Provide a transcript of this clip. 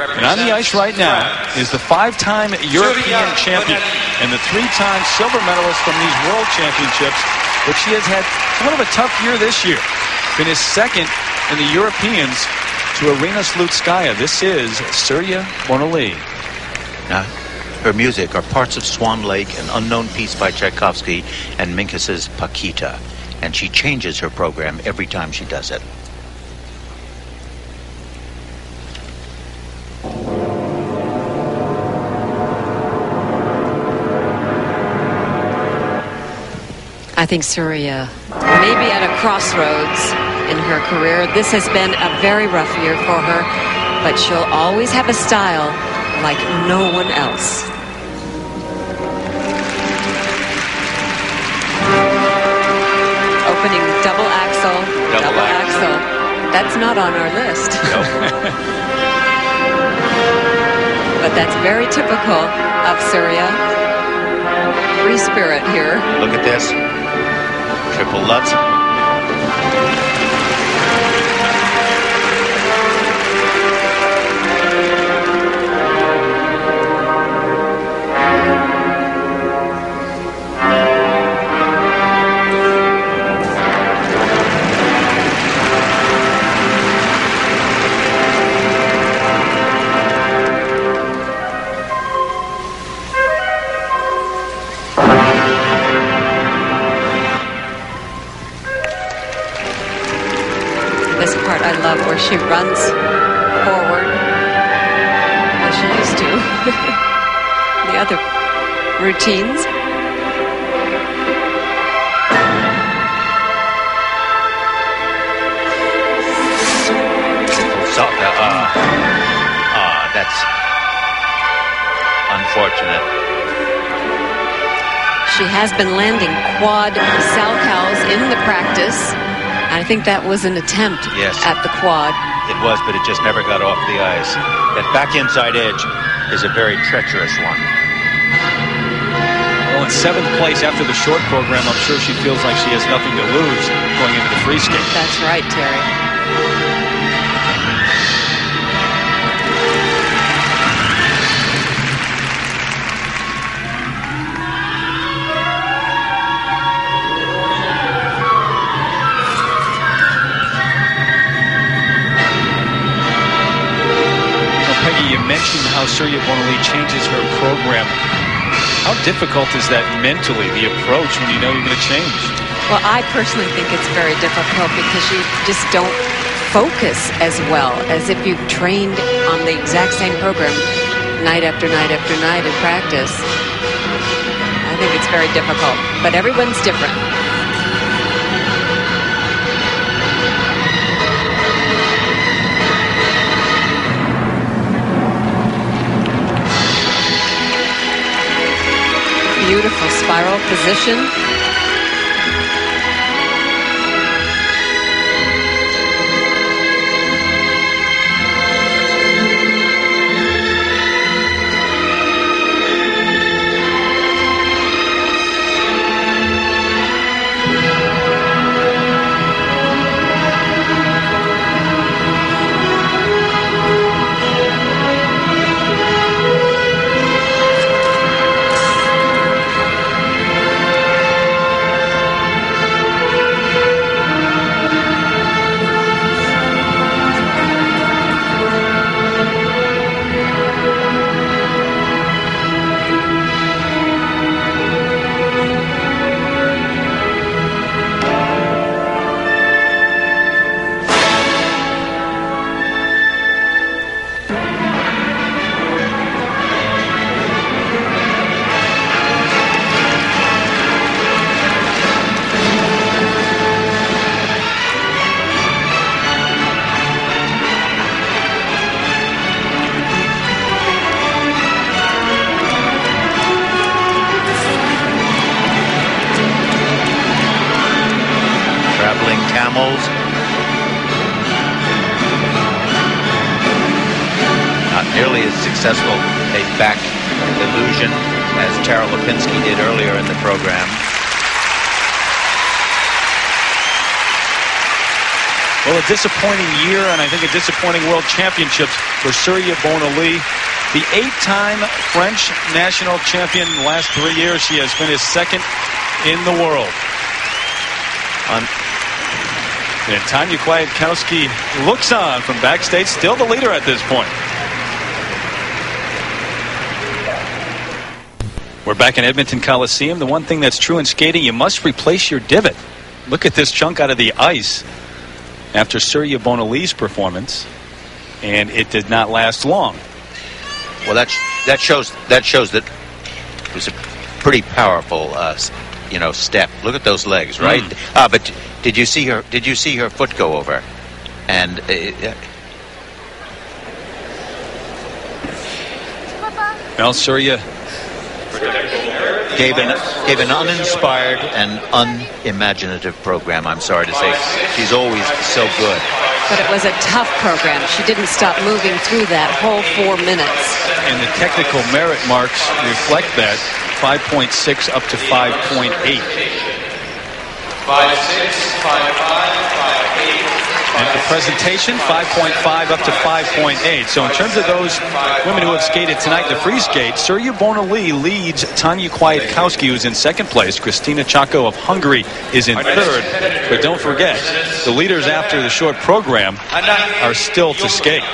And on the ice right now is the 5-time European champion and the 3-time silver medalist from these World Championships, but she has had somewhat of a tough year this year. Finished second in the Europeans to Arina Slutskaya. This is Surya Bonaly. Now, her music are parts of Swan Lake, an unknown piece by Tchaikovsky, and Minkus's Paquita. And she changes her program every time she does it. I think Surya may be at a crossroads in her career. This has been a very rough year for her, but she'll always have a style like no one else. Opening double axel. That's not on our list. Nope. But that's very typical of Surya. Free spirit here. Look at this. Triple Lutz. I love where she runs forward as she used to. The other routines. So, that's unfortunate. She has been landing quad salchows in the practice. I think that was an attempt at the quad. It was, but it just never got off the ice. That back inside edge is a very treacherous one. Well, in 7th place after the short program, I'm sure she feels like she has nothing to lose going into the free skate. That's right, Terry. You mentioned how Surya Bonaly changes her program. How difficult is that mentally, the approach, when you know you're going to change? Well, I personally think it's very difficult because you just don't focus as well as if you've trained on the exact same program night after night after night in practice. I think it's very difficult, but everyone's different. Beautiful spiral position. Camels. Not nearly as successful a back illusion as Tara Lipinski did earlier in the program. Well, a disappointing year, and I think a disappointing World Championships for Surya Bonaly. The 8-time French national champion in the last 3 years. She has finished second in the world. And Tanya Kwiatkowski looks on from backstage, still the leader at this point. We're back in Edmonton Coliseum. The one thing that's true in skating, you must replace your divot. Look at this chunk out of the ice after Surya Bonaly's performance, and it did not last long. Well, that shows that it was a pretty powerful step. Look at those legs, right? But did you see her foot go over? And well, Surya gave an uninspired and unimaginative program. I'm sorry to say, she's always so good. But it was a tough program. She didn't stop moving through that whole 4 minutes. And the technical merit marks reflect that. 5.6 up to 5.8. 5.6, 5.5, 5.8. And the presentation, 5.5 up to 5.8. So in terms of those women who have skated tonight in the free skate, Surya Bonaly leads Tanya Kwiatkowski, who's in second place. Kristina Chako of Hungary is in third. But don't forget, the leaders after the short program are still to skate.